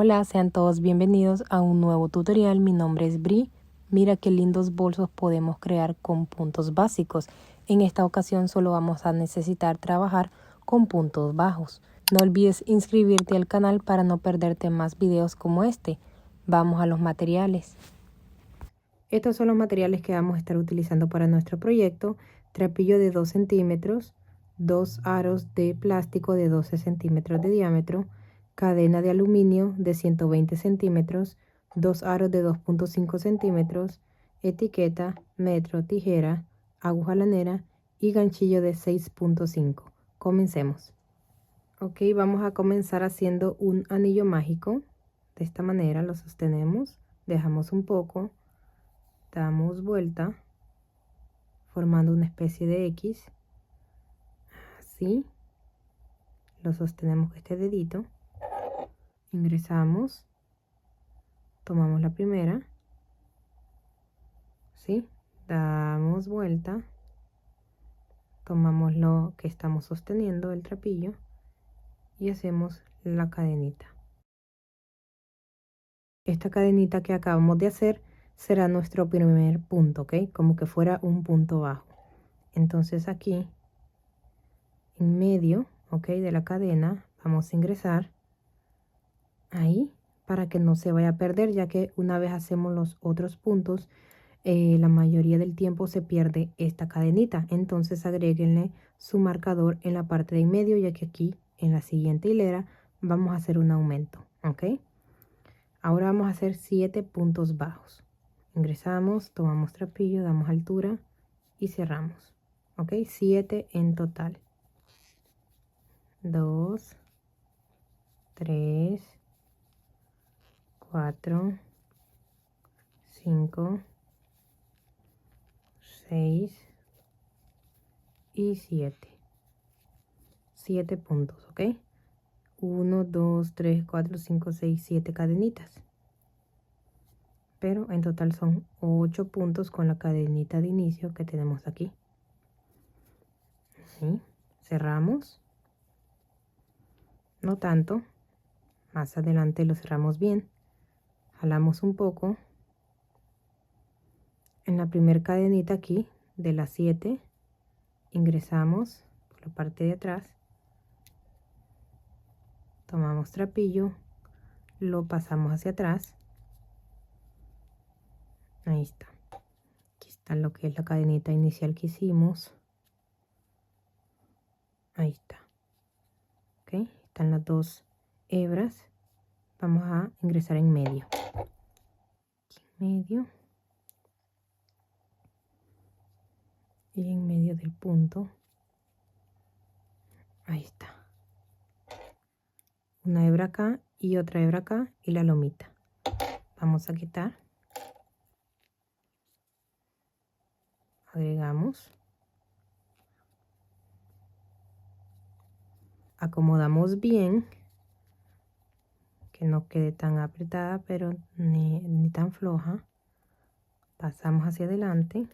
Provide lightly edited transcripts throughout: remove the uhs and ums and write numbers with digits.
Hola, sean todos bienvenidos a un nuevo tutorial. Mi nombre es Bri. Mira qué lindos bolsos podemos crear con puntos básicos. En esta ocasión solo vamos a necesitar trabajar con puntos bajos. No olvides inscribirte al canal para no perderte más videos como este. Vamos a los materiales. Estos son los materiales que vamos a estar utilizando para nuestro proyecto. Trapillo de 2 centímetros, 2 aros de plástico de 12 centímetros de diámetro, cadena de aluminio de 120 centímetros, 2 aros de 2.5 centímetros, etiqueta, metro, tijera, aguja lanera y ganchillo de 6.5. Comencemos. Ok, vamos a comenzar haciendo un anillo mágico. De esta manera lo sostenemos, dejamos un poco, damos vuelta formando una especie de X, así, lo sostenemos con este dedito, ingresamos, tomamos la primera, ¿sí? Damos vuelta, tomamos lo que estamos sosteniendo, el trapillo, y hacemos la cadenita. Esta cadenita que acabamos de hacer será nuestro primer punto, ¿ok? Como que fuera un punto bajo. Entonces aquí, en medio, ¿ok? De la cadena, vamos a ingresar ahí para que no se vaya a perder, ya que una vez hacemos los otros puntos, la mayoría del tiempo se pierde esta cadenita. Entonces agréguenle su marcador en la parte de en medio, ya que aquí en la siguiente hilera vamos a hacer un aumento, ¿ok? Ahora vamos a hacer 7 puntos bajos. Ingresamos, tomamos trapillo, damos altura y cerramos, ¿ok? 7 en total. 2, 3, 4, 5, 6 y 7. 7 puntos, ¿ok? 1, 2, 3, 4, 5, 6, 7 cadenitas. Pero en total son 8 puntos con la cadenita de inicio que tenemos aquí. ¿Sí? Cerramos. No tanto. Más adelante lo cerramos bien. Jalamos un poco. En la primera cadenita aquí de las 7 ingresamos por la parte de atrás. Tomamos trapillo, lo pasamos hacia atrás. Ahí está. Aquí está lo que es la cadenita inicial que hicimos. Ahí está. Ok, están las dos hebras. Vamos a ingresar en medio. Aquí en medio. Y en medio del punto. Ahí está. Una hebra acá y otra hebra acá y la lomita. Vamos a quitar. Agregamos. Acomodamos bien. Que no quede tan apretada, pero ni tan floja. Pasamos hacia adelante.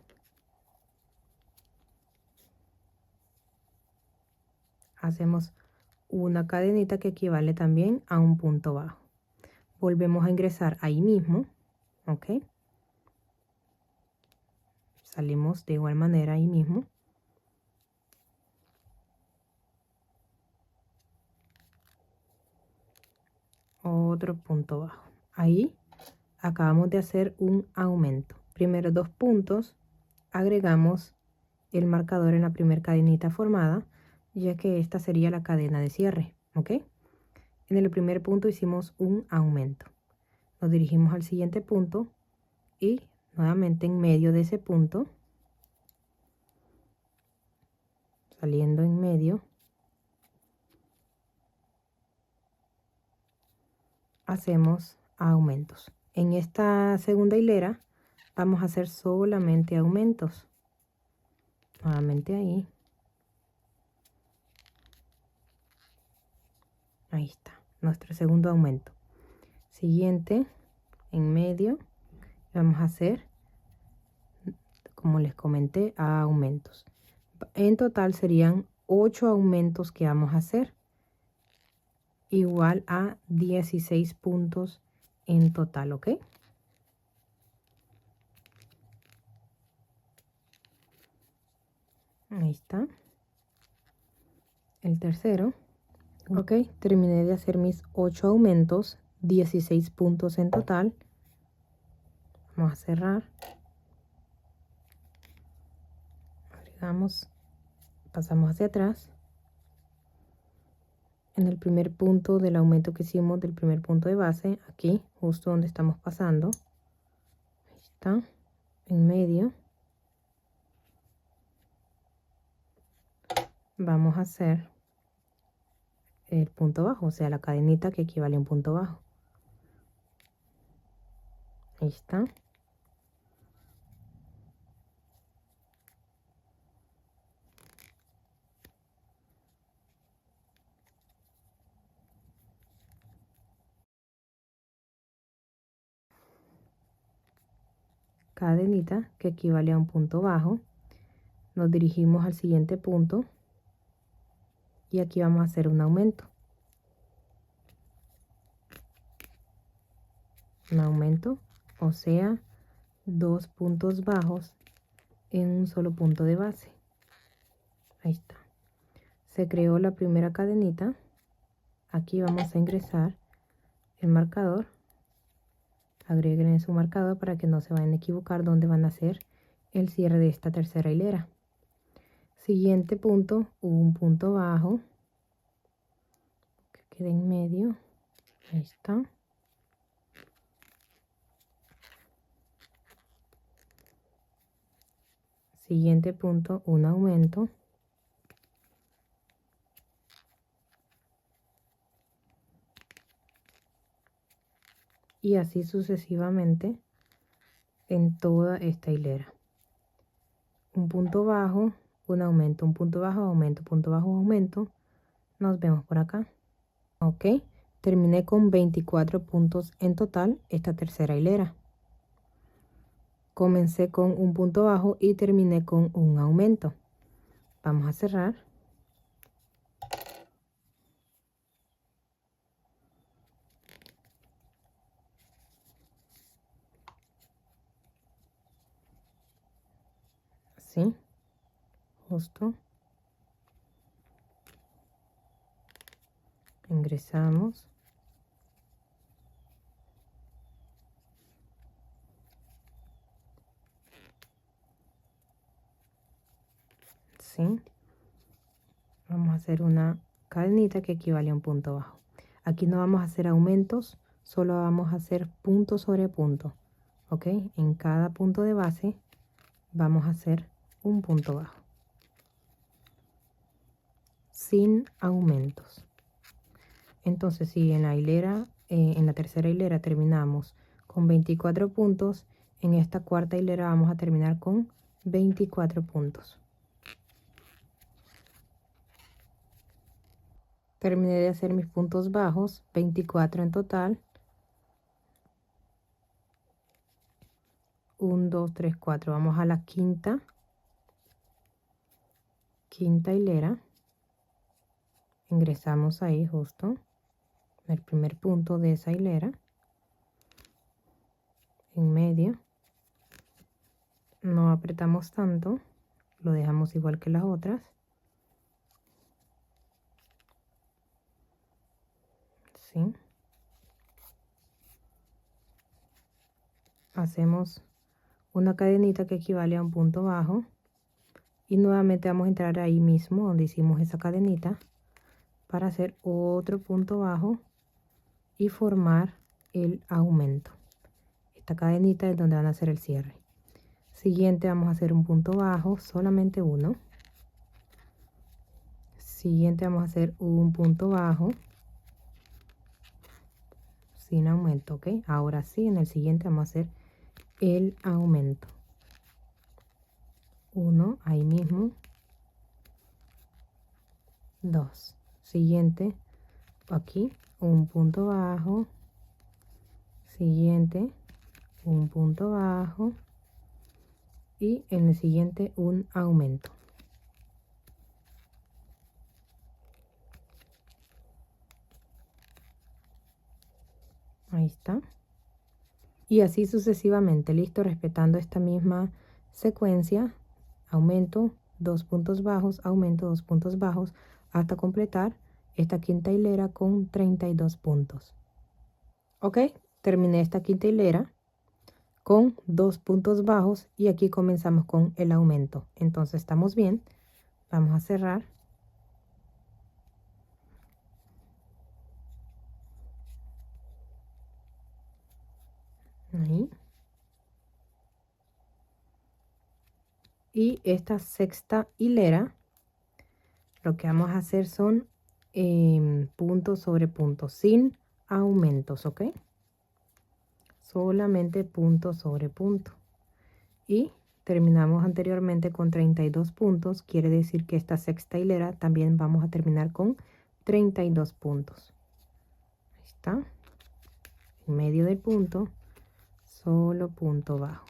Hacemos una cadenita que equivale también a un punto bajo. Volvemos a ingresar ahí mismo, ¿ok? Salimos de igual manera ahí mismo. Otro punto bajo. Ahí acabamos de hacer un aumento. Primero 2 puntos, agregamos el marcador en la primera cadenita formada, ya que esta sería la cadena de cierre, ¿ok? En el primer punto hicimos un aumento. Nos dirigimos al siguiente punto y nuevamente en medio de ese punto, saliendo en medio, hacemos aumentos. En esta segunda hilera vamos a hacer solamente aumentos. Nuevamente ahí. Ahí está, nuestro segundo aumento. Siguiente, en medio, vamos a hacer, como les comenté, aumentos. En total serían 8 aumentos que vamos a hacer. igual a 16 puntos en total, ¿ok? Ahí está. El tercero. Ok, terminé de hacer mis 8 aumentos, 16 puntos en total. Vamos a cerrar. Agregamos, pasamos hacia atrás. En el primer punto del aumento que hicimos del primer punto de base, aquí, justo donde estamos pasando. Ahí está, en medio. Vamos a hacer el punto bajo, o sea, la cadenita que equivale a un punto bajo. Ahí está. Cadenita que equivale a un punto bajo. Nos dirigimos al siguiente punto y aquí vamos a hacer un aumento. Un aumento, o sea, 2 puntos bajos en un solo punto de base. Ahí está. Se creó la primera cadenita. Aquí vamos a ingresar el marcador. Agreguen su marcador para que no se vayan a equivocar dónde van a hacer el cierre de esta tercera hilera. Siguiente punto, un punto bajo que quede en medio. Ahí está. Siguiente punto, un aumento. Y así sucesivamente en toda esta hilera. Un punto bajo, un aumento, un punto bajo, aumento, punto bajo, aumento. Nos vemos por acá. Ok, terminé con 24 puntos en total esta tercera hilera. Comencé con un punto bajo y terminé con un aumento. Vamos a cerrar. Así, justo. Ingresamos. ¿Sí? Vamos a hacer una cadenita que equivale a un punto bajo. Aquí no vamos a hacer aumentos, solo vamos a hacer punto sobre punto. ¿Ok? En cada punto de base vamos a hacer un punto bajo. Sin aumentos. Entonces, si en la hilera, en la tercera hilera terminamos con 24 puntos, en esta cuarta hilera vamos a terminar con 24 puntos. Terminé de hacer mis puntos bajos, 24 en total. 1, 2, 3, 4. Vamos a la quinta hilera. Ingresamos ahí justo en el primer punto de esa hilera. En medio. No apretamos tanto. Lo dejamos igual que las otras. ¿Sí? Hacemos una cadenita que equivale a un punto bajo y nuevamente vamos a entrar ahí mismo donde hicimos esa cadenita para hacer otro punto bajo y formar el aumento. Esta cadenita es donde van a hacer el cierre. Siguiente vamos a hacer un punto bajo, solamente uno. Siguiente vamos a hacer un punto bajo sin aumento, ¿ok? Ahora sí, en el siguiente vamos a hacer el aumento. Uno, ahí mismo. 2. Siguiente, aquí, un punto bajo. Siguiente, un punto bajo. Y en el siguiente, un aumento. Ahí está. Y así sucesivamente, listo, respetando esta misma secuencia. Aumento, 2 puntos bajos, aumento, 2 puntos bajos, hasta completar esta quinta hilera con 32 puntos. Ok, terminé esta quinta hilera con 2 puntos bajos y aquí comenzamos con el aumento. Entonces estamos bien. Vamos a cerrar. Ahí. Y esta sexta hilera, lo que vamos a hacer son puntos sobre puntos, sin aumentos, ¿ok? Solamente punto sobre punto. Y terminamos anteriormente con 32 puntos, quiere decir que esta sexta hilera también vamos a terminar con 32 puntos. Ahí está. En medio del punto, solo punto bajo.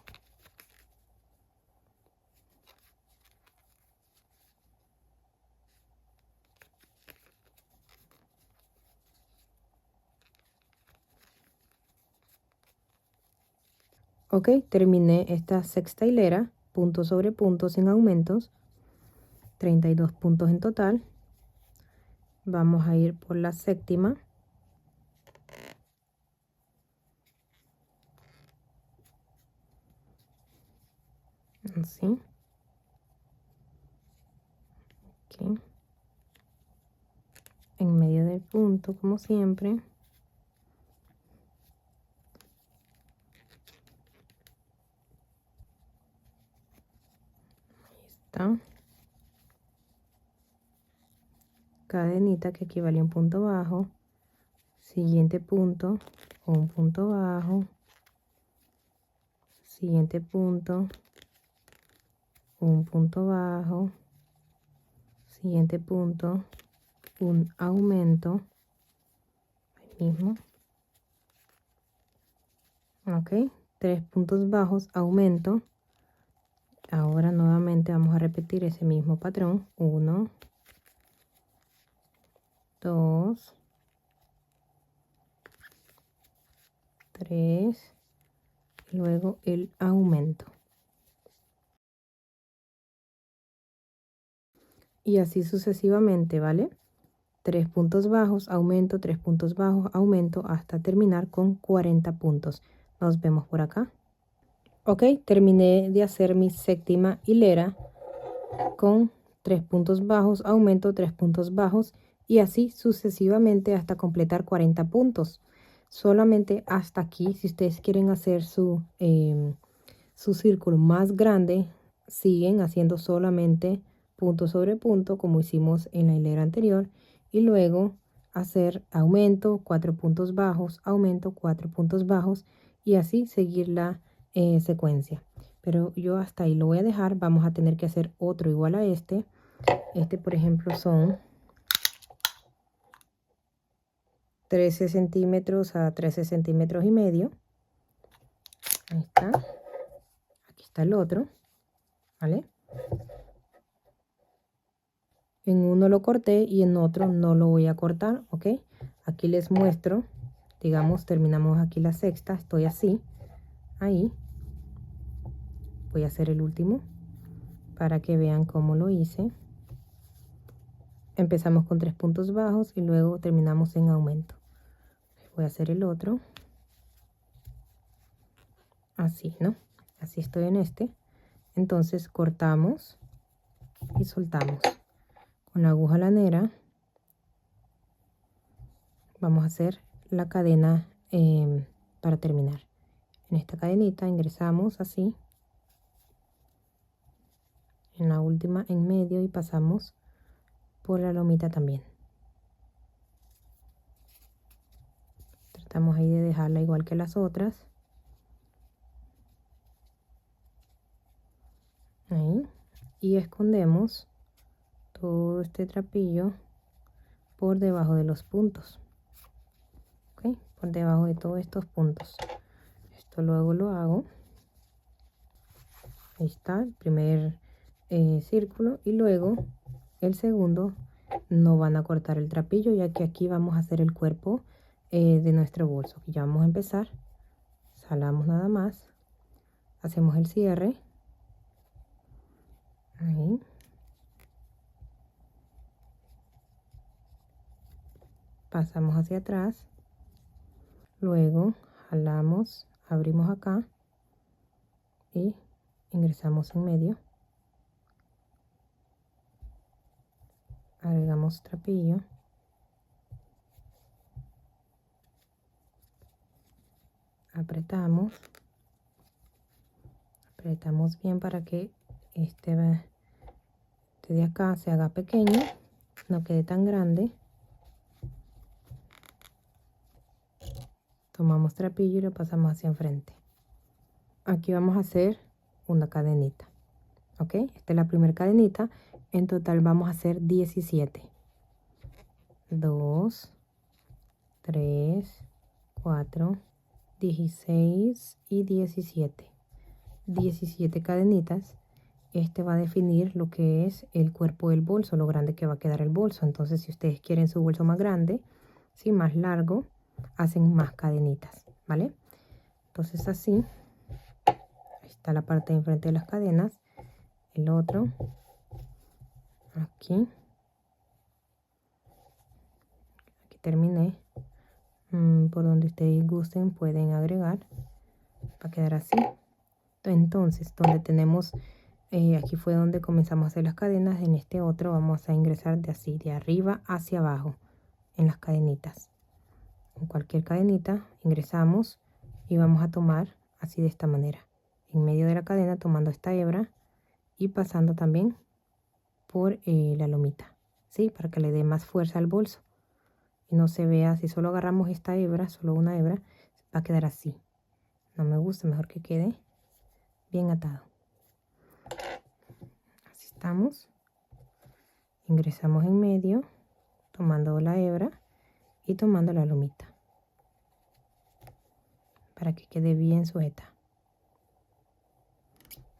Ok, terminé esta sexta hilera, punto sobre punto sin aumentos, 32 puntos en total. Vamos a ir por la séptima. Así. Aquí. En medio del punto, como siempre. Está. Cadenita que equivale a un punto bajo, siguiente punto, un punto bajo, siguiente punto, un punto bajo, siguiente punto, un aumento, el mismo, ok, 3 puntos bajos, aumento. Ahora nuevamente vamos a repetir ese mismo patrón, 1, 2, 3, luego el aumento. Y así sucesivamente, ¿vale? 3 puntos bajos, aumento, 3 puntos bajos, aumento, hasta terminar con 40 puntos. Nos vemos por acá. Ok, terminé de hacer mi séptima hilera con 3 puntos bajos, aumento, 3 puntos bajos y así sucesivamente hasta completar 40 puntos. Solamente hasta aquí, si ustedes quieren hacer su círculo más grande, siguen haciendo solamente punto sobre punto como hicimos en la hilera anterior y luego hacer aumento, 4 puntos bajos, aumento, 4 puntos bajos y así seguir la secuencia. Pero yo hasta ahí lo voy a dejar. Vamos a tener que hacer otro igual a este. Este, por ejemplo, son 13 centímetros a 13 centímetros y medio. Ahí está. Aquí está el otro, ¿vale? En uno lo corté y en otro no lo voy a cortar, ¿ok? Aquí les muestro, digamos, terminamos aquí la sexta, estoy así, ahí. Voy a hacer el último para que vean cómo lo hice. Empezamos con 3 puntos bajos y luego terminamos en aumento. Voy a hacer el otro. Así, ¿no? Así estoy en este. Entonces cortamos y soltamos. Con la aguja lanera vamos a hacer la cadena para terminar. En esta cadenita ingresamos así. En la última en medio y pasamos por la lomita también. Tratamos ahí de dejarla igual que las otras. Ahí. Y escondemos todo este trapillo por debajo de los puntos. ¿Ok? Por debajo de todos estos puntos. Esto luego lo hago. Ahí está el primer círculo y luego el segundo. No van a cortar el trapillo ya que aquí vamos a hacer el cuerpo de nuestro bolso. Ya vamos a empezar. Jalamos nada más, hacemos el cierre, ahí, pasamos hacia atrás, luego jalamos, abrimos acá y ingresamos en medio, agregamos trapillo, apretamos bien para que este de acá se haga pequeño, no quede tan grande. Tomamos trapillo y lo pasamos hacia enfrente. Aquí vamos a hacer una cadenita, ok, esta es la primera cadenita. En total vamos a hacer 17, 2, 3, 4, 16 y 17 cadenitas. Este va a definir lo que es el cuerpo del bolso, lo grande que va a quedar el bolso. Entonces, si ustedes quieren su bolso más grande, sí, más largo, hacen más cadenitas, ¿vale? Entonces así, ahí está la parte de enfrente de las cadenas, el otro, aquí terminé. Por donde ustedes gusten pueden agregar, va a quedar así. Entonces, donde tenemos aquí fue donde comenzamos a hacer las cadenas. En este otro vamos a ingresar de así, de arriba hacia abajo, en las cadenitas. En cualquier cadenita ingresamos y vamos a tomar así de esta manera, en medio de la cadena, tomando esta hebra y pasando también por la lomita, ¿sí? Para que le dé más fuerza al bolso y no se vea. Si solo agarramos esta hebra, solo una hebra, va a quedar así. No me gusta, mejor que quede bien atado. Así estamos. Ingresamos en medio, tomando la hebra y tomando la lomita para que quede bien sujeta.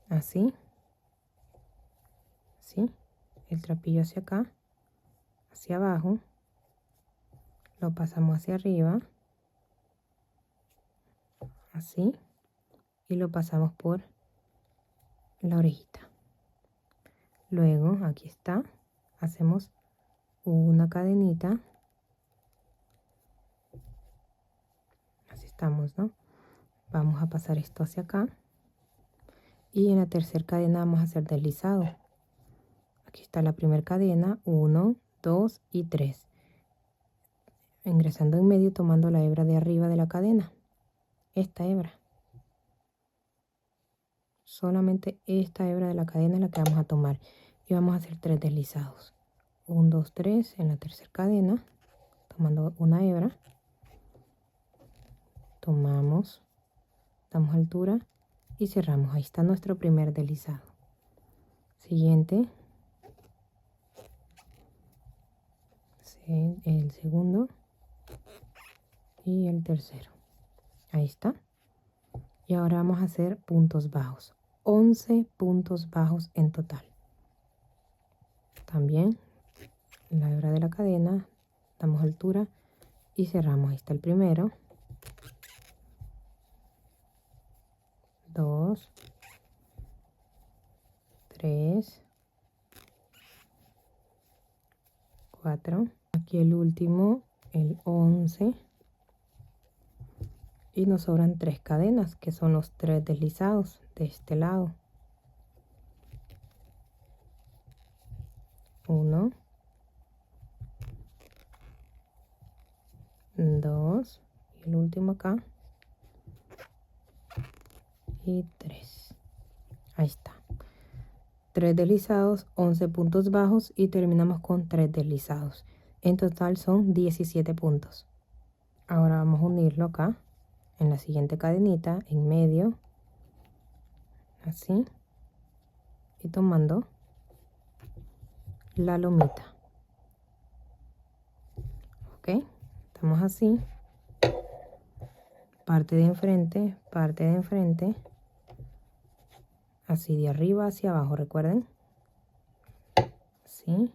Así. ¿Sí? El trapillo hacia acá, hacia abajo, lo pasamos hacia arriba, así, y lo pasamos por la orejita. Luego, aquí está, hacemos una cadenita, así estamos, ¿no? Vamos a pasar esto hacia acá, y en la tercera cadena vamos a hacer deslizado. Aquí está la primera cadena, 1, 2 y 3. Ingresando en medio, tomando la hebra de arriba de la cadena, esta hebra. Solamente esta hebra de la cadena es la que vamos a tomar y vamos a hacer 3 deslizados. 1, 2, 3 en la tercera cadena, tomando una hebra, tomamos, damos altura y cerramos. Ahí está nuestro primer deslizado. Siguiente, el segundo y el tercero. Ahí está. Y ahora vamos a hacer puntos bajos. 11 puntos bajos en total. También la hebra de la cadena, damos altura y cerramos. Ahí está el primero, 2, 3, 4, aquí el último, el 11, y nos sobran 3 cadenas que son los 3 deslizados de este lado. 1, 2 y el último acá y 3. Ahí está, 3 deslizados, 11 puntos bajos y terminamos con 3 deslizados. En total son 17 puntos. Ahora vamos a unirlo acá en la siguiente cadenita, en medio, así, y tomando la lomita. Ok, estamos así, parte de enfrente, así de arriba hacia abajo, recuerden, así,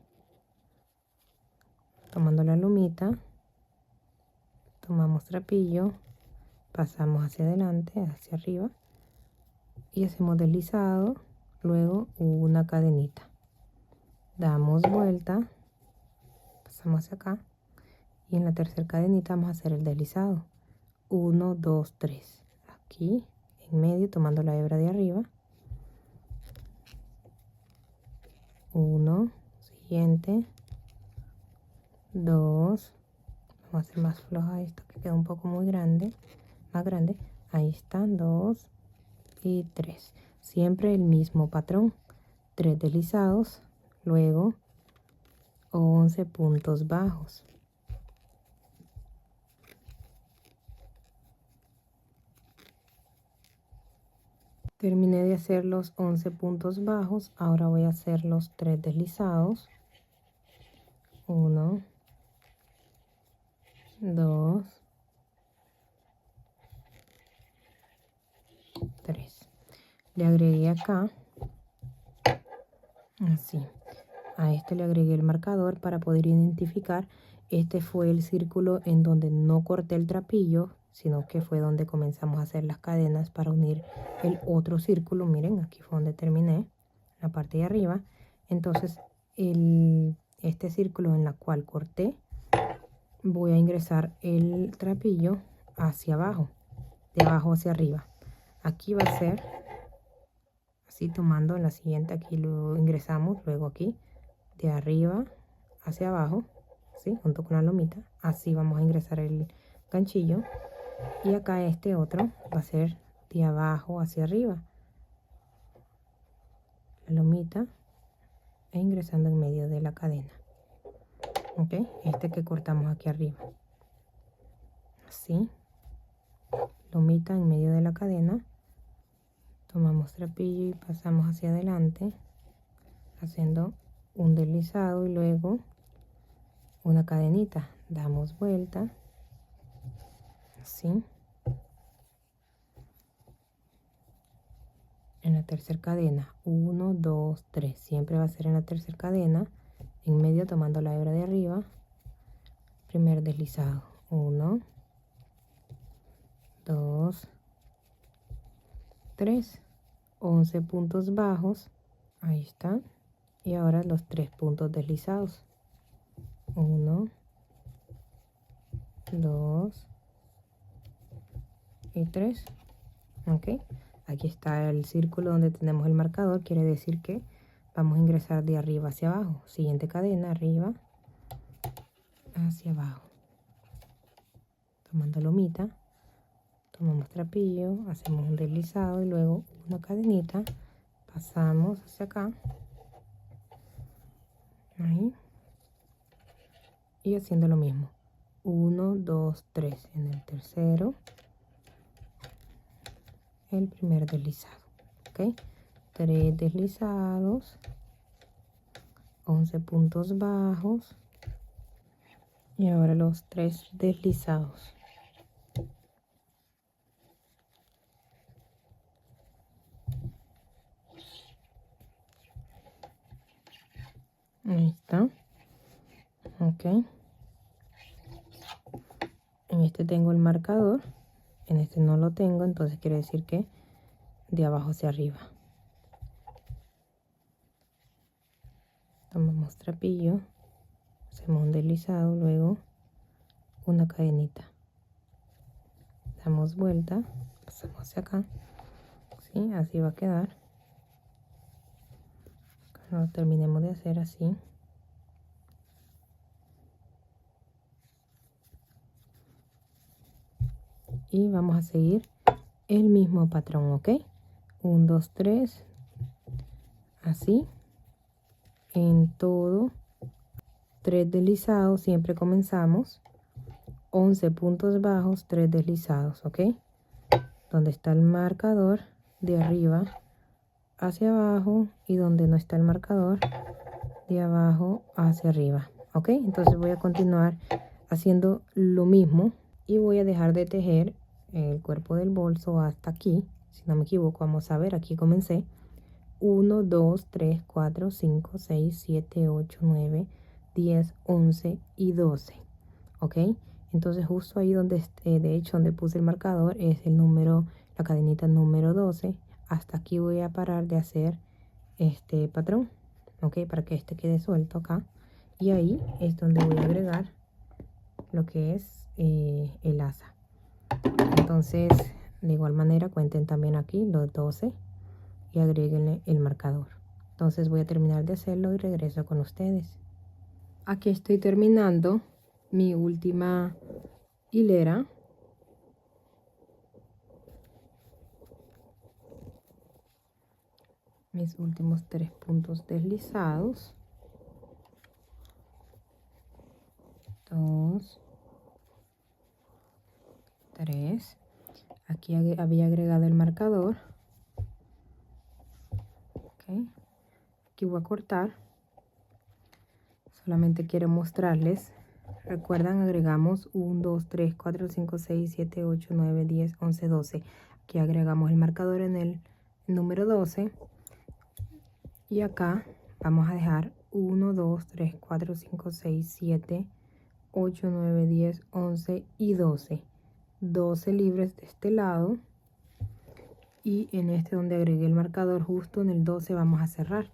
tomando la lomita, tomamos trapillo, pasamos hacia adelante, hacia arriba y hacemos deslizado, luego una cadenita, damos vuelta, pasamos hacia acá y en la tercera cadenita vamos a hacer el deslizado, 1, 2, 3, aquí en medio tomando la hebra de arriba, 1, siguiente, 2, vamos a hacer más floja esto que queda un poco muy grande, más grande, ahí están, 2 y 3, siempre el mismo patrón, 3 deslizados, luego 11 puntos bajos. Terminé de hacer los 11 puntos bajos, ahora voy a hacer los 3 deslizados, 1, 2, 3. Le agregué acá, así, a este le agregué el marcador para poder identificar. Este fue el círculo en donde no corté el trapillo, sino que fue donde comenzamos a hacer las cadenas para unir el otro círculo. Miren, aquí fue donde terminé, la parte de arriba. Entonces, este círculo en la cual corté, voy a ingresar el trapillo hacia abajo, de abajo hacia arriba. Aquí va a ser así, tomando en la siguiente, aquí lo ingresamos, luego aquí, de arriba hacia abajo, ¿sí? Junto con la lomita, así vamos a ingresar el ganchillo. Y acá este otro va a ser de abajo hacia arriba, la lomita e ingresando en medio de la cadena, ok, este que cortamos aquí arriba, así, lomita en medio de la cadena, tomamos trapillo y pasamos hacia adelante haciendo un deslizado y luego una cadenita, damos vuelta, así, en la tercera cadena, 1, 2, 3, siempre va a ser en la tercera cadena, en medio tomando la hebra de arriba, primer deslizado, 1, 2, 3, 11 puntos bajos, ahí están, y ahora los 3 puntos deslizados, 1, 2 y 3, ok, aquí está el círculo donde tenemos el marcador, quiere decir que vamos a ingresar de arriba hacia abajo, siguiente cadena, arriba hacia abajo, tomando lomita, tomamos trapillo, hacemos un deslizado y luego una cadenita, pasamos hacia acá, ahí, y haciendo lo mismo, 1, 2, 3, en el tercero, el primer deslizado, ok, 3 deslizados, 11 puntos bajos, y ahora los 3 deslizados. Ahí está, ok, en este tengo el marcador, en este no lo tengo, entonces quiere decir que de abajo hacia arriba. Tomamos trapillo, hacemos un deslizado, luego una cadenita, damos vuelta, pasamos hacia acá, ¿sí? Así va a quedar. Cuando terminemos de hacer así, y vamos a seguir el mismo patrón, ok, 1, 2, 3, así, en todo, 3 deslizados, siempre comenzamos, 11 puntos bajos, 3 deslizados, ok, donde está el marcador, de arriba hacia abajo, y donde no está el marcador, de abajo hacia arriba, ok, entonces voy a continuar haciendo lo mismo y voy a dejar de tejer el cuerpo del bolso hasta aquí, si no me equivoco. Vamos a ver, aquí comencé 1, 2, 3, 4, 5, 6, 7, 8, 9, 10, 11 y 12, ok, Entonces justo ahí donde, de hecho, donde puse el marcador es el número, la cadenita número 12. Hasta aquí voy a parar de hacer este patrón, ok, para que este quede suelto acá. Y ahí es donde voy a agregar lo que es el asa. Entonces, de igual manera, cuenten también aquí los 12 y agréguenle el marcador. Entonces voy a terminar de hacerlo y regreso con ustedes. Aquí estoy terminando mi última hilera. Mis últimos 3 puntos deslizados. 2, 3. Aquí había agregado el marcador. Okay. Aquí voy a cortar. Solamente quiero mostrarles. Recuerdan, agregamos 1, 2, 3, 4, 5, 6, 7, 8, 9, 10, 11, 12. Aquí agregamos el marcador en el número 12. Y acá vamos a dejar 1, 2, 3, 4, 5, 6, 7, 8, 9, 10, 11 y 12. 12 libres de este lado. Y en este donde agregué el marcador, justo en el 12 vamos a cerrar.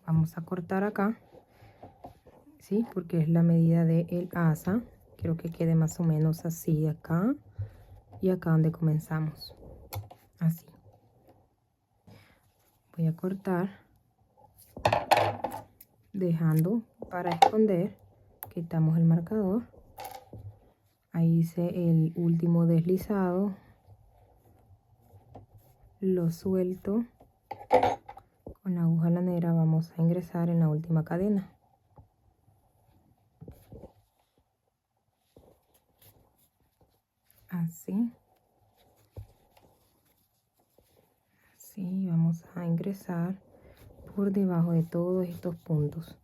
Vamos a cortar acá, ¿sí? Porque es la medida del asa. Quiero que quede más o menos así acá y acá donde comenzamos. Así. Voy a cortar, dejando para esconder. Quitamos el marcador. Ahí hice el último deslizado. Lo suelto. Con la aguja lanera vamos a ingresar en la última cadena. Así. Así vamos a ingresar por debajo de todos estos puntos.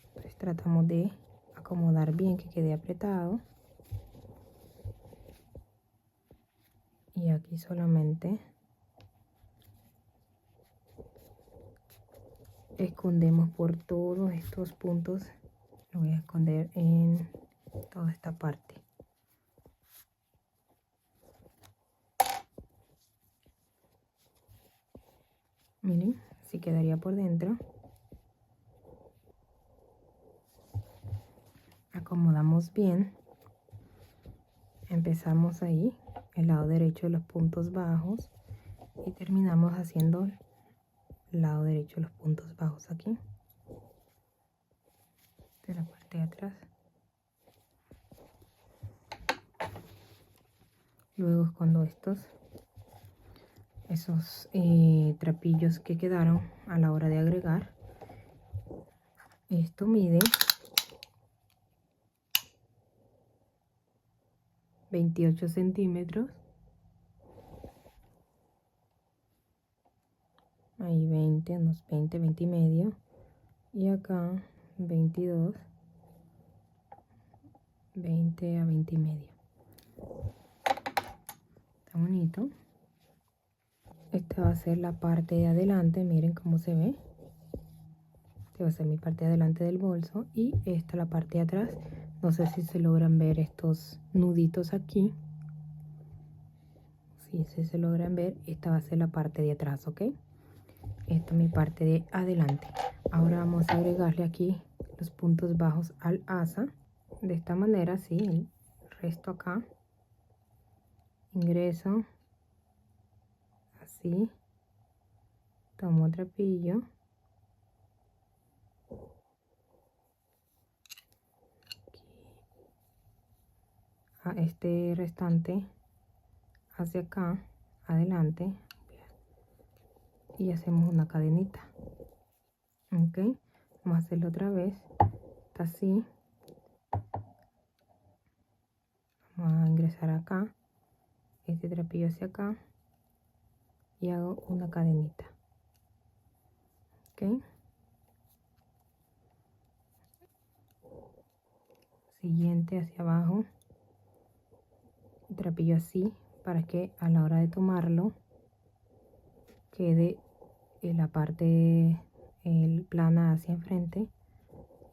Entonces tratamos de acomodar bien que quede apretado. Y aquí solamente escondemos por todos estos puntos. Lo voy a esconder en toda esta parte. Miren, así quedaría por dentro. Acomodamos bien. Empezamos ahí, el lado derecho de los puntos bajos. Y terminamos haciendo el lado derecho de los puntos bajos aquí. De la parte de atrás. Luego escondo esos trapillos que quedaron a la hora de agregar. Esto mide 28 centímetros. Ahí 20, unos 20 y medio. Y acá 22, 20 a 20 y medio. Está bonito. Esta va a ser la parte de adelante, miren cómo se ve. Esta va a ser mi parte de adelante del bolso y esta la parte de atrás. No sé si se logran ver estos nuditos aquí. Si se logran ver, esta va a ser la parte de atrás, ¿ok? Esta es mi parte de adelante. Ahora vamos a agregarle aquí los puntos bajos al asa. De esta manera, sí, el resto acá. Ingreso. Así. Tomo trapillo. A este restante hacia acá, adelante. Y hacemos una cadenita. Ok. Vamos a hacerlo otra vez. Está así. Vamos a ingresar acá. Este trapillo hacia acá. Y hago una cadenita. Ok. Siguiente hacia abajo. Trapillo así para que a la hora de tomarlo quede en la parte plana hacia enfrente.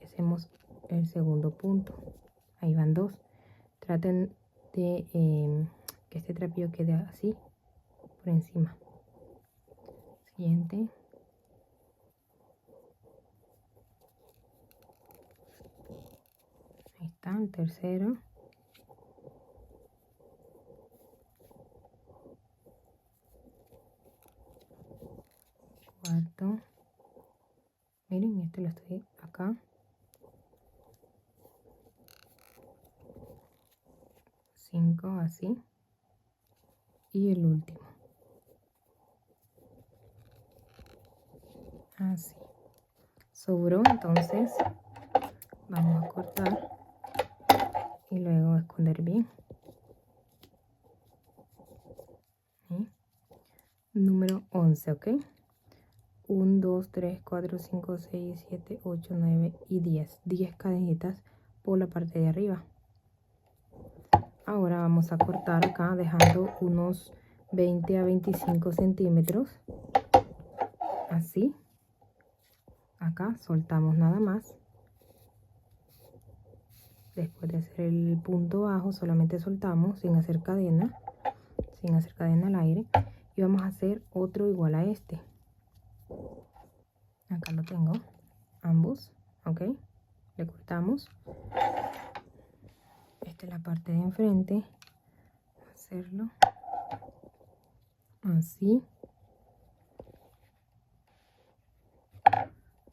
Hacemos el segundo punto. Ahí van 2. Traten de que este trapillo quede así por encima. Siguiente. Ahí está el tercero. Cuarto. Miren, este lo estoy acá. 5 así. Y el último. Así. Sobró, entonces vamos a cortar y luego esconder bien. ¿Sí? Número 11, ¿ok? 1, 2, 3, 4, 5, 6, 7, 8, 9 y 10. 10 cadenitas por la parte de arriba. Ahora vamos a cortar acá dejando unos 20 a 25 centímetros. Así. Acá soltamos nada más. Después de hacer el punto bajo, solamente soltamos sin hacer cadena al aire. Y vamos a hacer otro igual a este. Acá lo tengo, ambos, ok. Le cortamos. Esta es la parte de enfrente. Hacerlo así.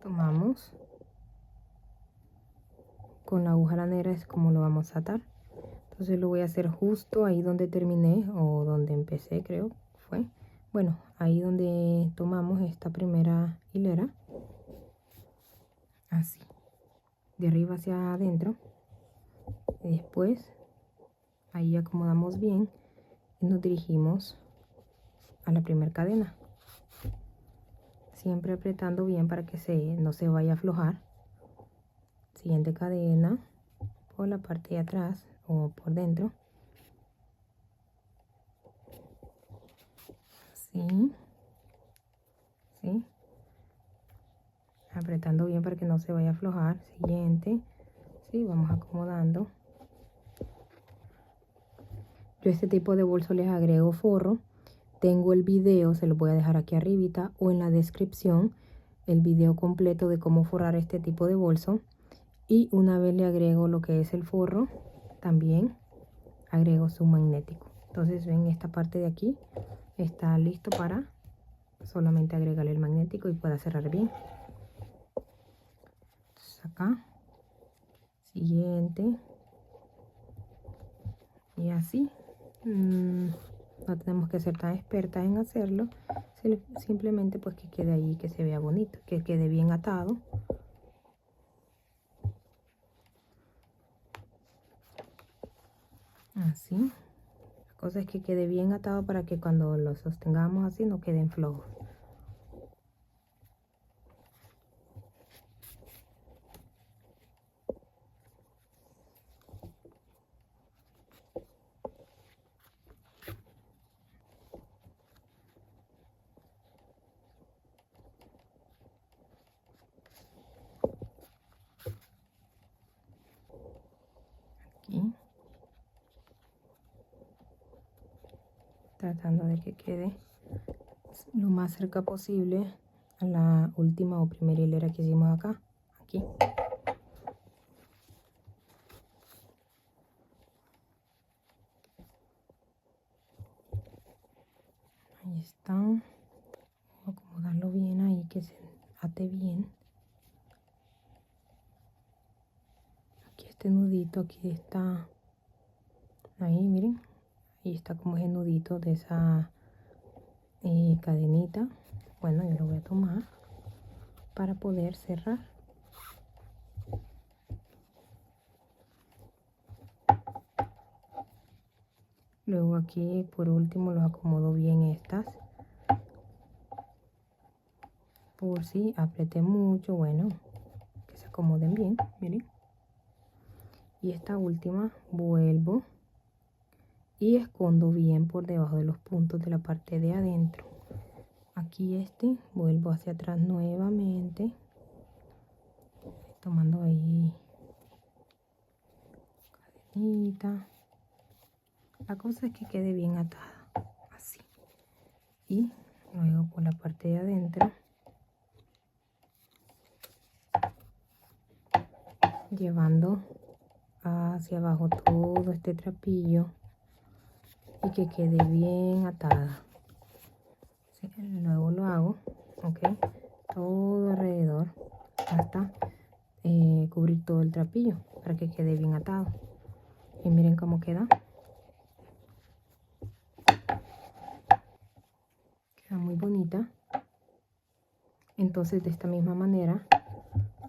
Tomamos. Con la aguja negra es como lo vamos a atar. Entonces lo voy a hacer justo ahí donde terminé o donde empecé, creo fue. Bueno, ahí donde tomamos esta primera hilera. Así. De arriba hacia adentro. Y después ahí acomodamos bien y nos dirigimos a la primera cadena. Siempre apretando bien para que no se vaya a aflojar. Siguiente cadena por la parte de atrás o por dentro. Así. ¿Sí? Apretando bien para que no se vaya a aflojar. Siguiente. Sí, vamos acomodando. Yo a este tipo de bolso les agrego forro. Tengo el video, se lo voy a dejar aquí arribita o en la descripción, el video completo de cómo forrar este tipo de bolso. Y una vez le agrego lo que es el forro, también agrego su magnético. Entonces ven, esta parte de aquí está listo para solamente agregarle el magnético y pueda cerrar bien. Entonces acá, siguiente, y así. No tenemos que ser tan expertas en hacerlo, simplemente pues que quede ahí, que se vea bonito, que quede bien atado. Así. La cosa es que quede bien atado para que cuando lo sostengamos así no queden flojos. Aquí. Tratando de que quede lo más cerca posible a la última o primera hilera que hicimos acá. Aquí. Ahí está. Voy a acomodarlo bien ahí, que se ate bien. Aquí este nudito, aquí está. Ahí, miren. Ahí está como ese nudito de esa cadenita. Bueno, yo lo voy a tomar para poder cerrar. Luego aquí por último los acomodo bien estas. Por si apreté mucho, bueno, que se acomoden bien, miren. Y esta última vuelvo y escondo bien por debajo de los puntos de la parte de adentro. Aquí vuelvo hacia atrás nuevamente, tomando ahí bonita. La cosa es que quede bien atada, así. Y luego por la parte de adentro, llevando hacia abajo todo este trapillo y que quede bien atada. Sí, luego lo hago, ok, todo alrededor hasta cubrir todo el trapillo para que quede bien atado. Y miren cómo queda. Queda muy bonita. Entonces de esta misma manera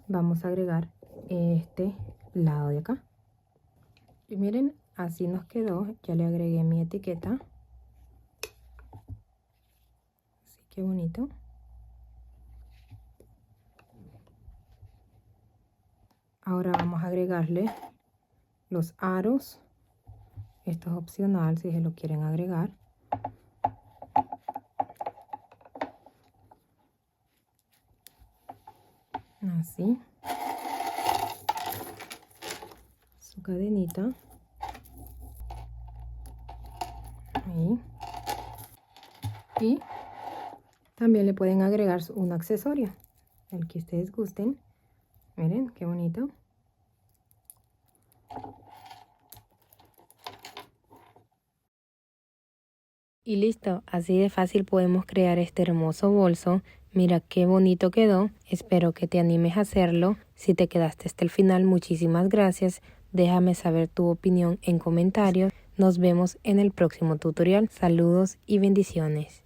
vamos a agregar este lado de acá. Y miren, así nos quedó. Ya le agregué mi etiqueta. Así que bonito. Ahora vamos a agregarle los aros. Esto es opcional si se lo quieren agregar. Así. Su cadenita. Ahí. Y también le pueden agregar un accesorio, el que ustedes gusten. Miren qué bonito. Y listo, así de fácil podemos crear este hermoso bolso. Mira qué bonito quedó. Espero que te animes a hacerlo. Si te quedaste hasta el final, muchísimas gracias. Déjame saber tu opinión en comentarios. Nos vemos en el próximo tutorial. Saludos y bendiciones.